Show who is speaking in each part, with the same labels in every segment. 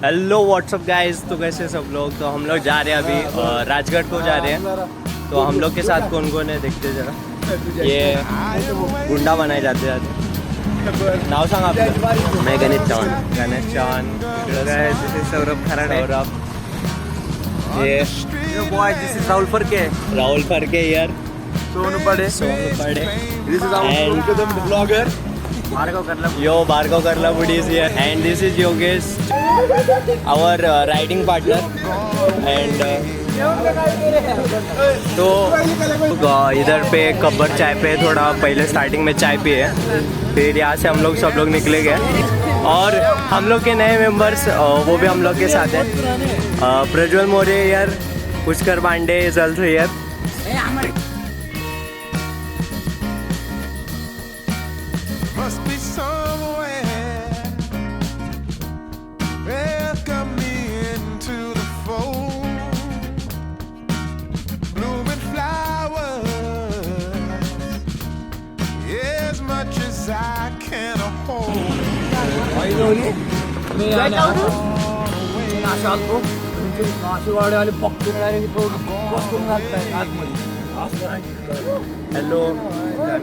Speaker 1: Hello what's up guys, तो कैसे सब लोग। तो हम लोग जा रहे हैं अभी राजगढ़ को जा रहे हैं। तो हम लोग के साथ कौन कौन है देखते जरा। ये गुंडा बनाए जाते जाते। नाव सांग आपलं। मैं Ganesh Chavan
Speaker 2: This is Saurabh Kharade.
Speaker 1: Saurabh. ये
Speaker 2: Yo boy, this is Rahul Farke.
Speaker 1: Rahul फरके यार।
Speaker 2: Sonu Pade.
Speaker 1: सोनू पड़े।
Speaker 2: This is our
Speaker 1: And-
Speaker 2: Ulkadam vlogger. Bhargav Karlam.
Speaker 1: Yo, Bhargav Karlapudi is here, and this is Yogesh, our riding partner. And तो इधर पे कब्बर चाय पे थोड़ा पहले starting में चाय पिए, फिर यहाँ से हम लोग सब लोग निकले गए। और हम लोग के नए मेंबर्स वो भी हम लोग के साथ हैं। प्रज्वल मौर्य यार, Pushkar Pandey is also here.
Speaker 3: Must be somewhere. Welcome me into the fold. Blooming flowers, as much as I can hold.
Speaker 1: Hello,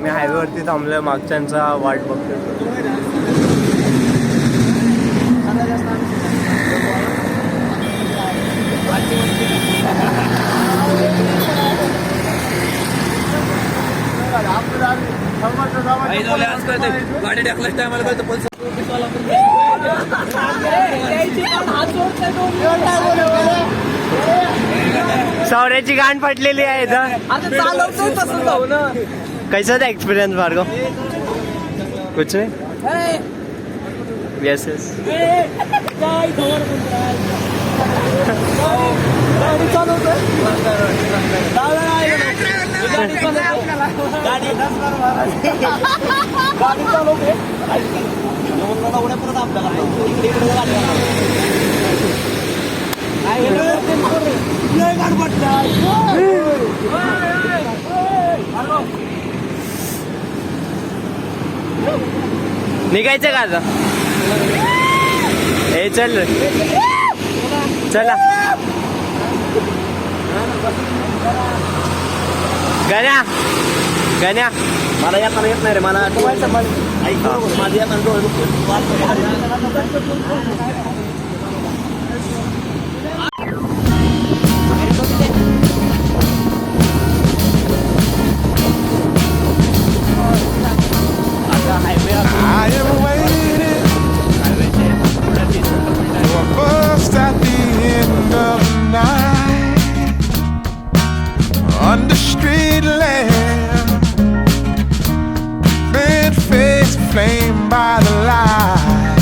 Speaker 1: मी हायवेवरती थांबलोय, मागच्यांचा वाट बघतोय।
Speaker 2: गाडी टाकल्याच टायमाला कळतं पण
Speaker 1: सौर्याची गांड फटलेली आहे इथं। कैसा था एक्सपीरियंस भार्गव? कुछ नहीं। Yes yes. निघायचं का आता? ए चल रे, चला गण्या गण्या।
Speaker 2: मला येताना येत नाही रे, मला माझं येताना डोळे
Speaker 3: I am waiting for a bus at the end of the night, under street lamp, bent face flame by the light.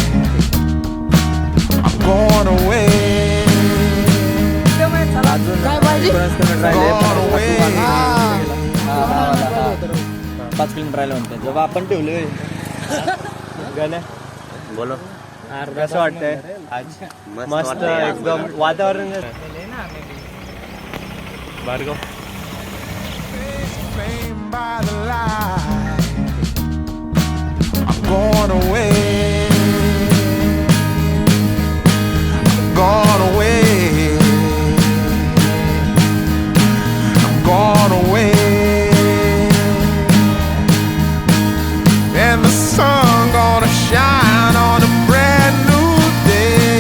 Speaker 3: I'm going away. Going away.
Speaker 2: 5 kilometre राहिलं म्हणते जेव्हा आपण ठेवले
Speaker 1: गण्या
Speaker 2: बोलो
Speaker 1: कसं वाटतंय आज? मस्त एकदम वातावरण। Bhargava
Speaker 3: Flame by the light. I'm going away. I'm going away. I'm going away. And the sun gonna shine on a brand new day.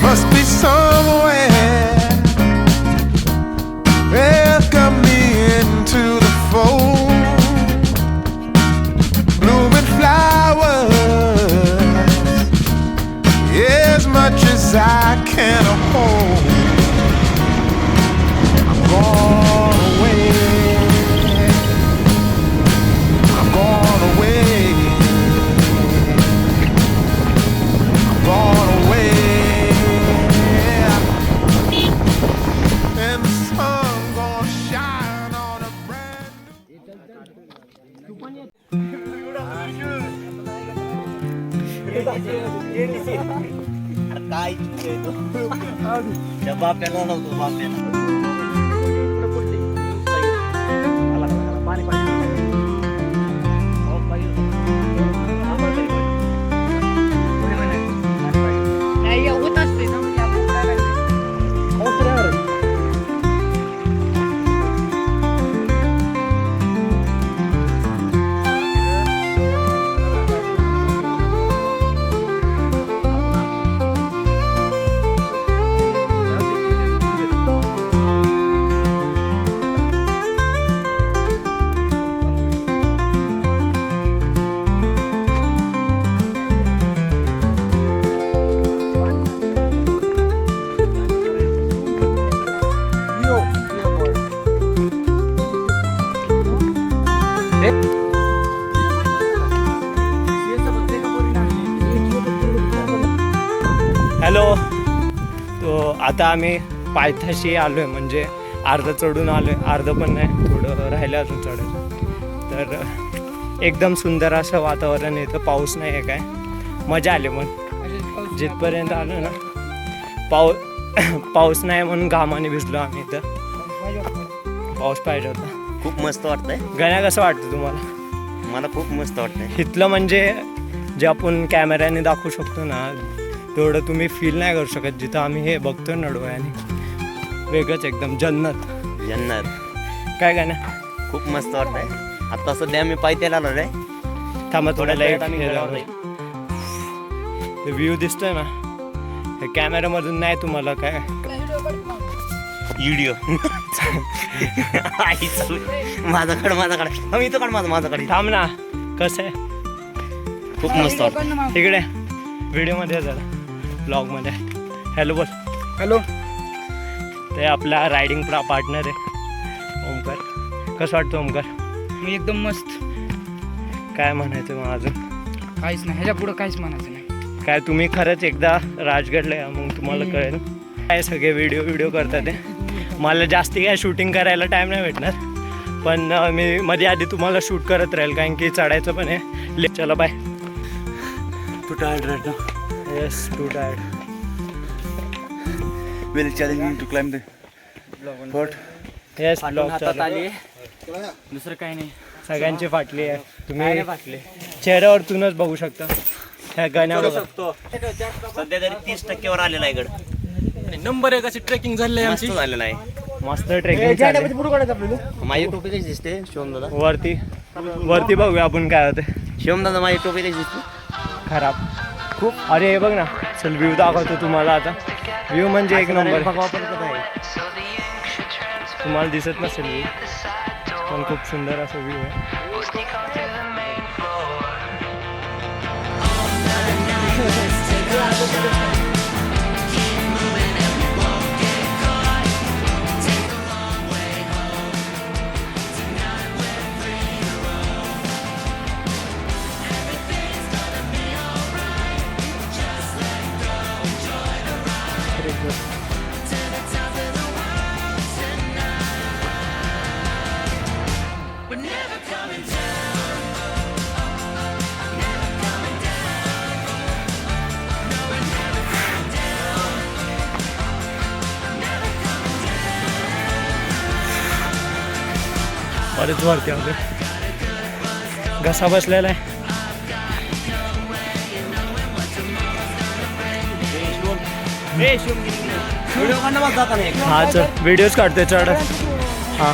Speaker 3: Must be somewhere. Welcome me into the fold. Blooming flowers, as much as I can hold. I'm gone away. I'm gone away. I'm gone away. And the sun gonna shine on a brand
Speaker 2: काय त्या बाप्याला नव्हतो बाप्याला
Speaker 1: आता आम्ही पायथ्याशी आलो आहे, म्हणजे अर्धं चढून आलो आहे, अर्धं पण नाही, थोडं राहिलं अजून चढायचं. तर एकदम सुंदर असं वातावरण आहे, इथं पाऊस नाही आहे, काय मजा आली. मग जिथपर्यंत आलो ना पाऊस नाही म्हणून घामाने भिजलो आम्ही. इथं पाऊस पाहिजे होता.
Speaker 2: खूप मस्त वाटतंय.
Speaker 1: गण्या कसं वाटतं तुम्हाला?
Speaker 2: मला खूप मस्त वाटतंय.
Speaker 1: इथलं म्हणजे जे आपण कॅमेऱ्याने दाखवू शकतो ना, तेवढं तुम्ही फील नाही करू शकत जिथं आम्ही हे बघतो ना डोळ्याने. वेगळंच एकदम जन्नत. काय गाणं?
Speaker 2: खूप मस्त वाटतंय. आता सध्या मी पायथ्याला आलो आहे.
Speaker 1: थांबा थोडा लाईट.
Speaker 2: व्हिडिओ
Speaker 1: व्ह्यू दिसतोय ना, हे कॅमेऱ्यामधून नाही तुम्हाला काय.
Speaker 2: माझ्याकडे मी तो काढ माझ्याकडे.
Speaker 1: थांब ना, कसं आहे?
Speaker 2: खूप मस्त वाटतं.
Speaker 1: इकडे व्हिडिओमध्ये झाला, ब्लॉगमध्ये. हॅलो बोल.
Speaker 4: हॅलो.
Speaker 1: ते आपला रायडिंग पार्टनर आहे ओमकार. कसं वाटतं ओमकार?
Speaker 4: मी एकदम मस्त.
Speaker 1: काय म्हणायचं मग अजून?
Speaker 4: काहीच नाही, ह्याच्या पुढं काहीच म्हणायचं नाही.
Speaker 1: काय तुम्ही खरंच एकदा राजगडला या, मग तुम्हाला कळेल. काय सगळे व्हिडिओ करतात ते. मला जास्ती काय शूटिंग करायला टाईम नाही भेटणार, पण मी मध्ये आधी तुम्हाला शूट करत राहील, कारण की चढायचं पण आहे. चला bye.
Speaker 2: Too tired right now.
Speaker 1: Yes, too tired.
Speaker 2: Very challenging to climb the fort.
Speaker 1: Yes,
Speaker 4: हातात आली, दुसरं काही नाही.
Speaker 1: सगळ्यांची फाटली आहे. तुम्ही चेहऱ्यावरतूनच बघू शकता. ह्या गाण्या बघा.
Speaker 2: सध्या तरी 30% आलेला आहे गड.
Speaker 4: नंबर 1 अशी ट्रेकिंग झाली
Speaker 2: मस्त झालेला आहे.
Speaker 1: मस्त ट्रेकिंग.
Speaker 2: माझी टोपी कशी दिसते शिवम दादा?
Speaker 1: वरती बघूया आपण काय होते.
Speaker 2: शिवम दादा माझी टोपी कशी दिसते?
Speaker 1: खराब खूप. अरे हे बघ ना, चल व्ह्यू दाखवतो तुम्हाला आता. व्ह्यू म्हणजे एक नंबर. तुम्हाला दिसत नसेल व्ह्यू, पण खूप सुंदर असा व्ह्यू आहे. बरेच वरती आले, घसा बसलेला आहे. हा चल, व्हिडिओज काढते चढ. हां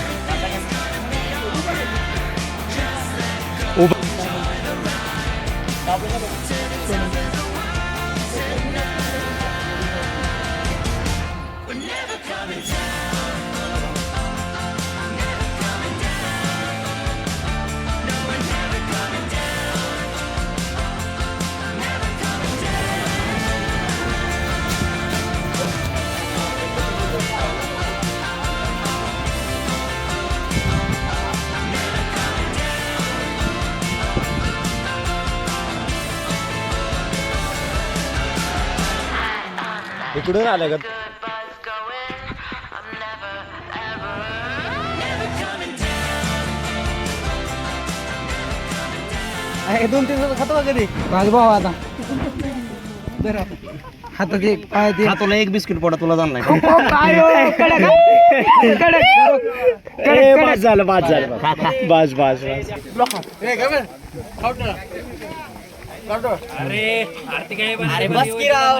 Speaker 1: इकडून आलं का?
Speaker 4: दोन-तीन खातो कधी भाऊ आता हातात एक पाय दे.
Speaker 2: तुला एक बिस्किट पडा, तुला जाणार
Speaker 1: बस झालं बस.
Speaker 4: अरे बस की राव,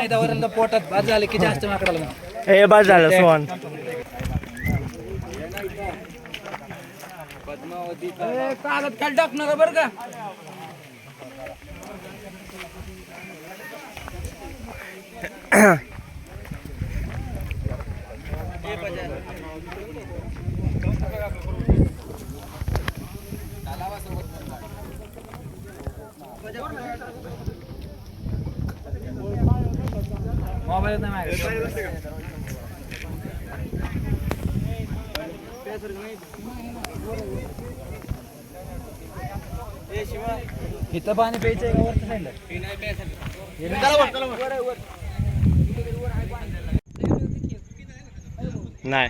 Speaker 4: पोटात भात झालं की जास्त माकडाला.
Speaker 1: हे बस झालं सोहन.
Speaker 4: कागद खाली टाकणार बरं का. मोबाईल नाही इथं पाणी प्यायचं
Speaker 1: नाही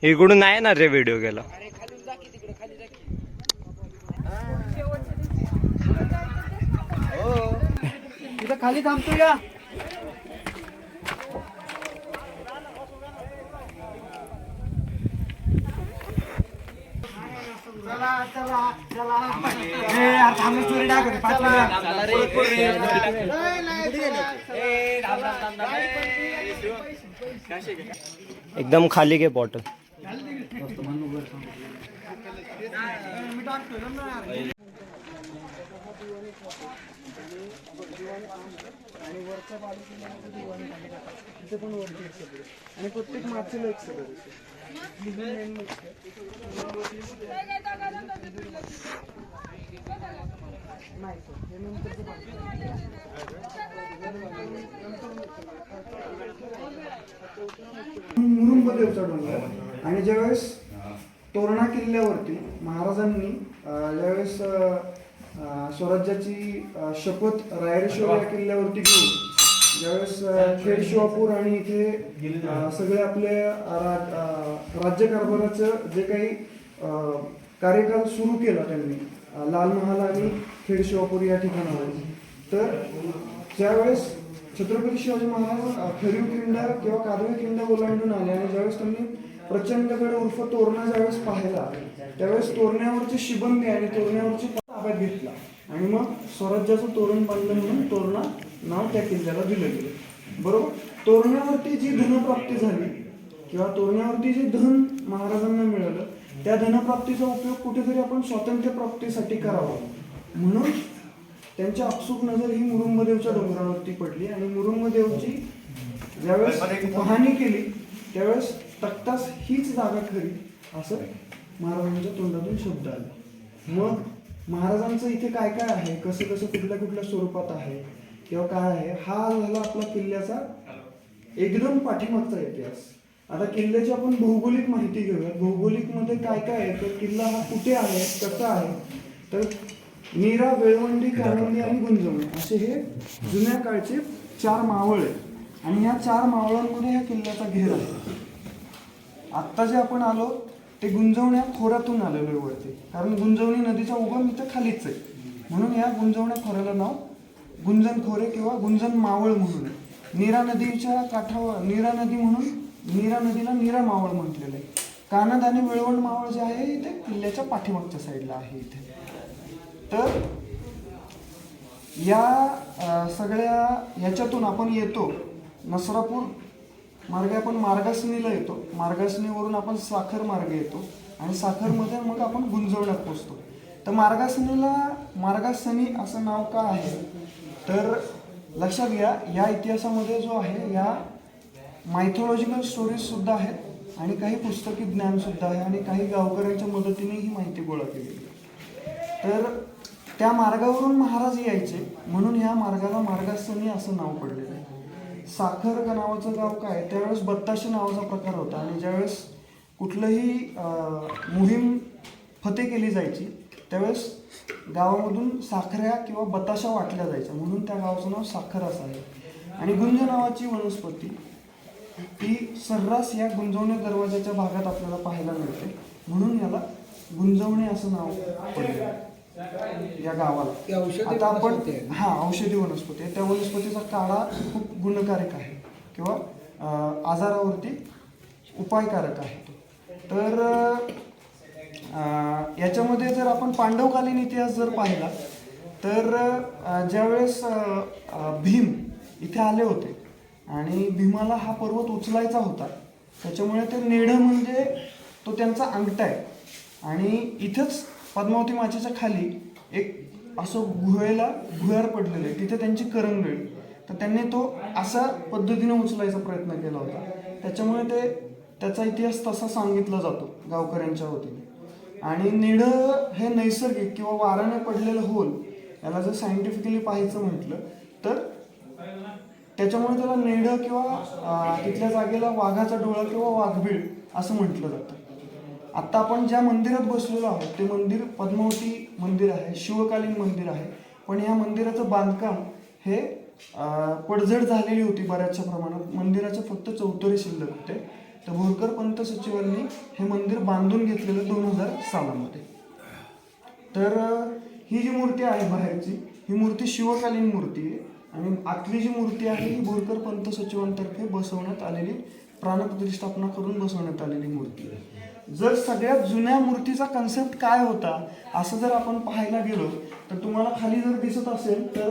Speaker 1: इकडून नाही ना रे व्हिडिओ गेला.
Speaker 2: तिथं खाली थांबतो या.
Speaker 1: एकदम खाली घे बॉटल.
Speaker 2: आणि प्रत्येक मागचं एक सदस्य मुरुंबदेवचा डोंगर. आणि ज्यावेळेस तोरणा किल्ल्यावरती महाराजांनी ज्यावेळेस स्वराज्याची शपथ रायरेश्वर या किल्ल्यावरती घेऊन ज्यावेळेस खेड शिवापूर आणि इथे सगळे आपले राज्यकारभाराचं जे काही कार्यकाल सुरू केला त्यांनी लाल महाल आणि खेड शिवापूर या ठिकाणावर, तर त्यावेळेस छत्रपती शिवाजी महाराज खरीव किंडा किंवा कादवी किंडा ओलांडून आले आणि ज्यावेळेस त्यांनी प्रचंडगड उर्फ तोरणा ज्यावेळेस पाहिला त्यावेळेस तोरण्यावरचे शिबंदी आणि तोरण्यावरची ताब्यात घेतला आणि मग स्वराज्याचं तोरण बांधलं म्हणून तोरणा नाव त्या किल्ल्याला दिलं गेलं. बरोबर. तोरण्यावरती जी धनप्राप्ती झाली किंवा तोरण्यावरती जे धन महाराजांना मिळालं त्या धनप्राप्तीचा उपयोग कुठेतरी आपण स्वातंत्र्य प्राप्तीसाठी करावा म्हणून त्यांची आपसूक नजर ही मुरुंबदेवच्या डोंगरावरती पडली आणि मुरुंबदेवची ज्यावेळेस पाहणी केली त्यावेळेस तख्तास हीच जागा खरी असं महाराजांच्या तोंडातून शब्द आले. मग महाराजांचं इथे काय काय आहे, कसं कसं कुठल्या कुठल्या स्वरूपात आहे किंवा काय आहे, हा झाला आपला किल्ल्याचा एकदम पाठीमागचा इतिहास. आता किल्ल्याची आपण भौगोलिक माहिती घेऊया. भौगोलिक मध्ये काय काय आहे तर किल्ला हा कुठे आहे, कसा आहे, तर नीरा, वेळवंडी, कारवंडी आणि गुंजवणी असे हे जुन्या काळचे 4 मावळ आहेत आणि ह्या 4 मावळांमध्ये ह्या किल्ल्याचा घेर आहे. आत्ता जे आपण आलो ते गुंजवण्या खोऱ्यातून आलेलो आहे वरती, कारण गुंजवणी नदीचा उगम इथं खालीच आहे म्हणून या गुंजवण्या खोऱ्याला नाव गुंजन खोरे किंवा गुंजन मावळ म्हणून आहे. नीरा नदीच्या काठावर नीरा नदी म्हणून नीरा नदीला नीरा मावळ म्हटलेलं आहे. कानद आणि वेळवंड मावळ जे आहे ते किल्ल्याच्या पाठीमागच्या साईडला आहे इथे. तर या सगळ्या ह्याच्यातून आपण येतो नसरापूर मार्गे आपण मार्गासनीला येतो, मार्गासनीवरून आपण साखर मार्गे येतो आणि साखरमध्ये मग आपण गुंजवण्यात पोचतो. तर मार्गासनीला मार्गासनी असं नाव का आहे तर लक्षात घ्या या इतिहासामध्ये जो आहे या मायथॉलॉजिकल स्टोरीज सुद्धा आहेत आणि काही पुस्तकी ज्ञान सुद्धा आहे आणि काही गावकऱ्यांच्या मदतीने ही माहिती गोळा केलेली. तर त्या मार्गावरून महाराज यायचे म्हणून ह्या मार्गाला मार्गासनी असं नाव पडलेलं आहे. साखर नावाचं गाव काय त्यावेळेस बत्ताशी नावाचा प्रकार होता आणि ज्यावेळेस कुठलंही मोहीम फते केली जायची त्यावेळेस गावामधून साखऱ्या किंवा बताशा वाटल्या जायच्या म्हणून त्या गावाचं नाव साखर असं आहे. आणि गुंज नावाची वनस्पती ती सर्रास या गुंजवणे दरवाजाच्या भागात आपल्याला पाहायला मिळते म्हणून याला गुंजवणे असं नाव पडलं या गावाला. आता आपण औषधी वनस्पती आहे. त्या वनस्पतीचा काढा खूप गुणकारक आहे किंवा आजारावरती उपायकारक आहे तो. तर याच्यामध्ये जर आपण पांडवकालीन इतिहास जर पाहिला तर ज्यावेळेस भीम इथे आले होते आणि भीमाला हा पर्वत उचलायचा होता त्याच्यामुळे ते नेढं म्हणजे तो त्यांचा अंगठा आहे आणि इथंच पद्मावती माचेच्या खाली एक असं भुयार पडलेलं आहे तिथे त्यांची करंगळी, तर त्यांनी तो अशा पद्धतीने उचलायचा प्रयत्न केला होता त्याच्यामुळे त्याचा इतिहास तसा सांगितला जातो गावकऱ्यांच्या वतीने. आणि नेढं हे नैसर्गिक किंवा वाऱ्याने पडलेलं होल याला जर सायंटिफिकली पाहायचं म्हटलं तर त्याच्यामुळे त्याला नेढं किंवा तिथल्या जागेला वाघाचा डोळा किंवा वाघबीळ असं म्हटलं जातं. आत्ता आपण ज्या मंदिरात बसलेलो आहोत ते मंदिर पद्मावती मंदिर आहे, शिवकालीन मंदिर आहे, पण या मंदिराचं बांधकाम हे पडझड झालेली होती बऱ्याचशा प्रमाणात. मंदिराचे फक्त चौतरे शिल्लक होते. तर भोरकर पंत सचिवांनी हे मंदिर बांधून घेतलेलं 2000 सालामध्ये. तर ही जी मूर्ती आहे बाहेरची, ही मूर्ती शिवकालीन मूर्ती आहे आणि आतली जी मूर्ती आहे ही भोरकर पंत सचिवांतर्फे बसवण्यात आलेली, प्राणप्रतिष्ठापना करून बसवण्यात आलेली मूर्ती आहे. जर सगळ्यात जुन्या मूर्तीचा कन्सेप्ट काय होता असं जर आपण पाहायला गेलो तर तुम्हाला खाली जर दिसत असेल तर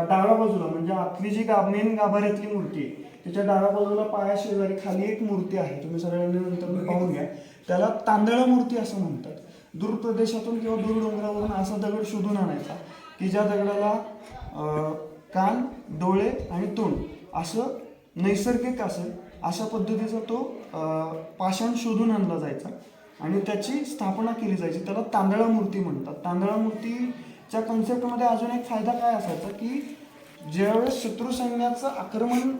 Speaker 2: डाव्या बाजूला म्हणजे आतली जी मेन गाभाऱ्यातली मूर्ती आहे त्याच्या डाव्या बाजूला पायाशेजारी खाली एक मूर्ती आहे, तुम्ही सगळ्यांनी नंतर पाहून घ्या. त्याला तांदळा मूर्ती असं म्हणतात. दूर प्रदेशातून किंवा दूर डोंगरावरून असा दगड शोधून आणायचा की ज्या दगडाला कान, डोळे आणि तोंड असं नैसर्गिक असेल अशा पद्धतीचा तो पाषाण शोधून आणला जायचा आणि त्याची स्थापना केली जायची. त्याला तांदळा मूर्ती म्हणतात. तांदळा मूर्तीच्या कन्सेप्टमध्ये अजून एक फायदा काय असायचा की ज्यावेळेस शत्रू सैन्याचं आक्रमण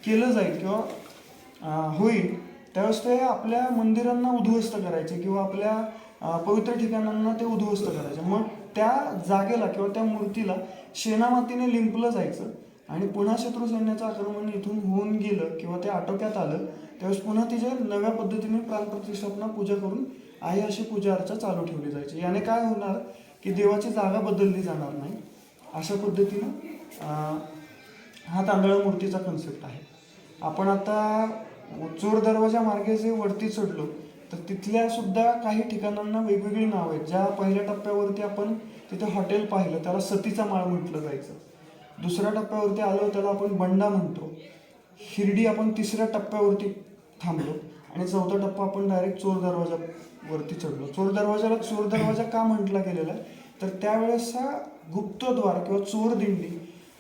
Speaker 2: केलं जाईल किंवा होईल त्यावेळेस ते आपल्या मंदिरांना उद्ध्वस्त करायचे किंवा आपल्या पवित्र ठिकाणांना ते उद्ध्वस्त करायचे. मग त्या जागेला किंवा त्या मूर्तीला शेणामातीने लिंपलं जायचं आणि पुन्हा शत्रू सैन्याचं आक्रमण इथून होऊन गेलं किंवा ते आटोक्यात आलं त्यावेळेस पुन्हा तिचे नव्या पद्धतीने प्राणप्रतिष्ठापना पूजा करून आहे अशी पूजा अर्चा चालू ठेवली जायची. याने काय होणार की देवाची जागा बदलली जाणार नाही. अशा पद्धतीनं हा तांदळा मूर्तीचा कन्सेप्ट आहे. आपण आता चोर दरवाजा मार्गे जे वरती चढलो तर तिथल्या सुद्धा काही ठिकाणांना वेगवेगळी नावं आहेत. ज्या पहिल्या टप्प्यावरती आपण तिथे हॉटेल पाहिलं त्याला सतीचा माळ म्हटलं जायचं. दुसऱ्या टप्प्यावरती आलो त्याला आपण बंडा म्हणतो. हिरडी आपण तिसऱ्या टप्प्यावरती थांबलो आणि चौथा टप्पा आपण डायरेक्ट चोर दरवाजावरती चढलो. चोर दरवाजाला चोर दरवाजा का म्हटला गेलेला आहे तर त्यावेळेस हा गुप्तद्वार किंवा चोर दिंडी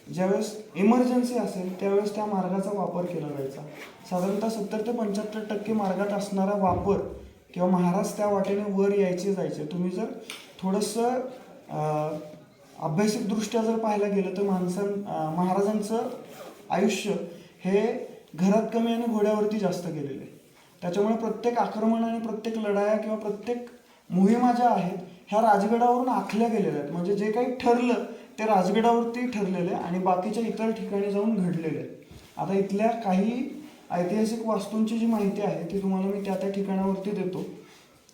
Speaker 2: ज्यावेळेस इमर्जन्सी असेल त्यावेळेस त्या मार्गाचा वापर केला जायचा. साधारणतः 70 ते 75% मार्गात असणारा वापर किंवा महाराज त्या वाटेने वर यायचे जायचे. तुम्ही जर थोडंसं अभ्यासिकदृष्ट्या जर पाहायला गेलं तर महाराजांचं आयुष्य हे घरात कमी आणि घोड्यावरती जास्त गेलेलं आहे. त्याच्यामुळे प्रत्येक आक्रमण आणि प्रत्येक लढाया किंवा प्रत्येक मोहिमा ज्या आहेत ह्या राजगडावरून आखल्या गेलेल्या आहेत. म्हणजे जे काही ठरलं ते राजगडावरती ठरलेलं आहे आणि बाकीच्या इतर ठिकाणी जाऊन घडलेलं आहे. आता इथल्या काही ऐतिहासिक वास्तूंची जी माहिती आहे ती तुम्हाला मी त्या ठिकाणावरती देतो.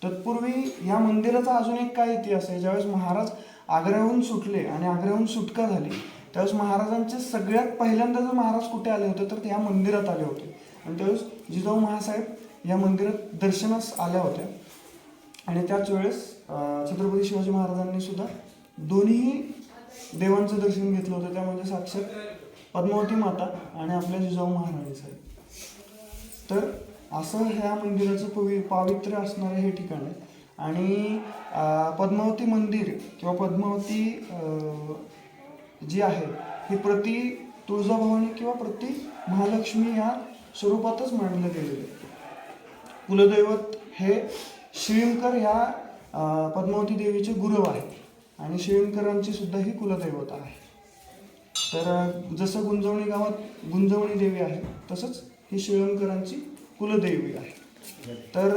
Speaker 2: तत्पूर्वी या मंदिराचा अजून एक काय इतिहास आहे. ज्यावेळेस महाराज आग्र्याहून सुटले आणि आग्र्याहून सुटका झाली त्यावेळेस महाराजांचे सगळ्यात पहिल्यांदा जर महाराज कुठे आले होते तर या मंदिरात आले होते आणि त्यावेळेस जिजाऊ महासाहेब या मंदिरात दर्शनास आल्या होत्या आणि त्याच वेळेस छत्रपती शिवाजी महाराजांनी सुद्धा दोन्ही देवांचं दर्शन घेतलं होतं. त्या म्हणजे साक्षात पद्मावती माता आणि आपल्या जिजाऊ महाराणी साहेब. तर असं ह्या मंदिराचं पावित्र्य असणारं हे ठिकाण आहे. आणि पद्मावती मंदिर किंवा पद्मावती जी आहे ही प्रति तुळजाभवानी किंवा प्रति महालक्ष्मी या स्वरूपातच मांडलं गेलेलं आहे. कुलदैवत हे शिळीमकर ह्या पद्मावती देवीचे गुरु आहेत आणि शिळीमकरांची सुद्धा ही कुलदैवत आहे. तर जसं गुंजवणी गावात गुंजवणी देवी आहे तसंच ही शिळीमकरांची कुलदेवी आहे. तर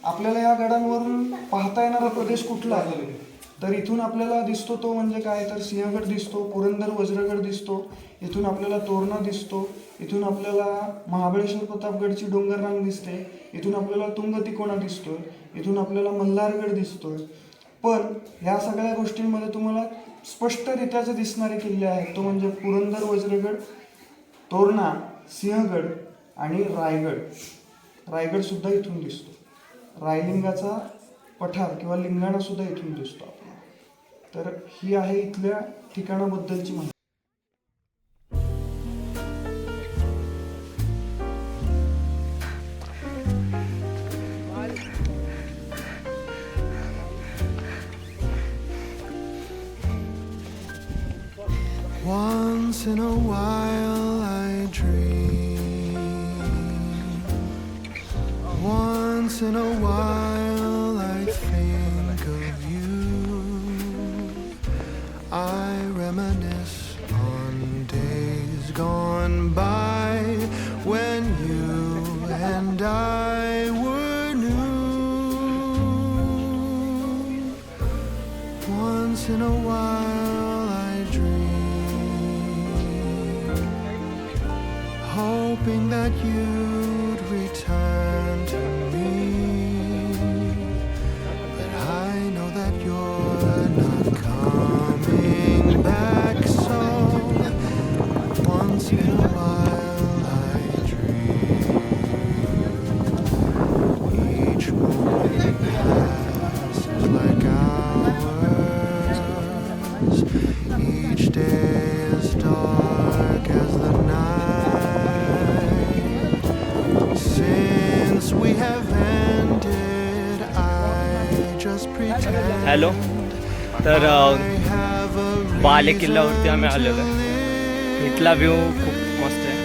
Speaker 2: आपल्याला या गडांवरून पाहता येणारा प्रदेश कुठला आहे तर इथून आपल्याला दिसतो तो म्हणजे काय तर सिंहगड दिसतो, पुरंदर वज्रगड दिसतो, इथून आपल्याला तोरणा दिसतो, इथून आपल्याला महाबळेश्वर प्रतापगडची डोंगररांग दिसते, इथून आपल्याला तुंग तिकोणा दिसतोय, इथून आपल्याला मल्हारगड दिसतोय. पण या सगळ्या गोष्टींमध्ये तुम्हाला स्पष्टरित्या जे दिसणारे किल्ले आहेत तो म्हणजे पुरंदर वज्रगड, तोरणा, सिंहगड आणि रायगड. रायगड सुद्धा इथून दिसतो. रायलिंगाचा पठार किंवा लिंगाणा सुद्धा इथून दिसतो आपल्याला. तर ही आहे इथल्या ठिकाणाबद्दलची माहिती.
Speaker 3: Once in a while I dream. Once in a while I think of you. I reminisce on days gone by when you and I were new. Once in a while I dream. hoping that you'd return to me, but I know that you're not coming back. So once in a while I dream. Each moment passes like hours. Each day is dark as the night. Since we have ended, I just pretend
Speaker 1: hello. तर
Speaker 3: I have a
Speaker 1: बाले किल्ल्यावरती आम्ही आलेलो आहे. इथला view खूप मस्त आहे.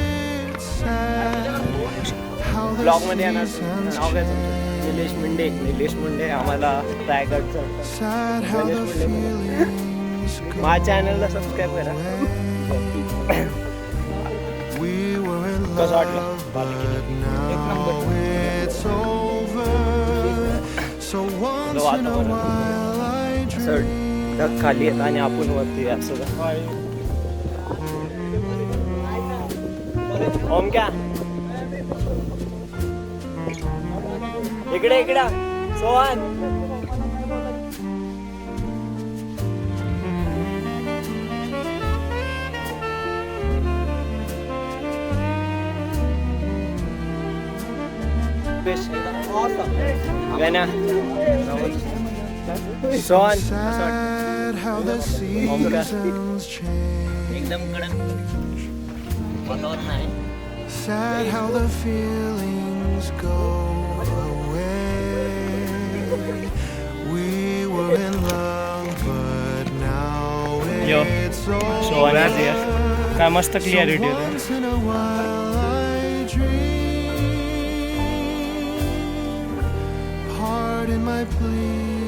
Speaker 1: ब्लॉगमध्ये येणार. नाव काय तुमचं? निलेश मुंडे. निलेश मुंडे आम्हाला रायगडचं
Speaker 3: sad how the
Speaker 1: Ganesh Munde.
Speaker 3: feelings go.
Speaker 1: माझ्या चॅनलला सबस्क्राईब करा.
Speaker 3: We were in
Speaker 1: कसं वाटलं?
Speaker 3: love, but now it's over. So once in a while I
Speaker 1: sir ढग खाली येत आणि आपण वरती असं. ओम क्या इकडे इकडे सोहन. गण्या Sohan
Speaker 3: sad how the seasons change.
Speaker 1: एकदम कडक वातावरण आहे.
Speaker 3: Sad how the feelings go away. We were in love, but now
Speaker 1: Yo,
Speaker 3: it's over.
Speaker 1: Sohan आज यार काय मस्त क्लिअरिटी होती.
Speaker 3: Once in a while I dream. Pardon my plea,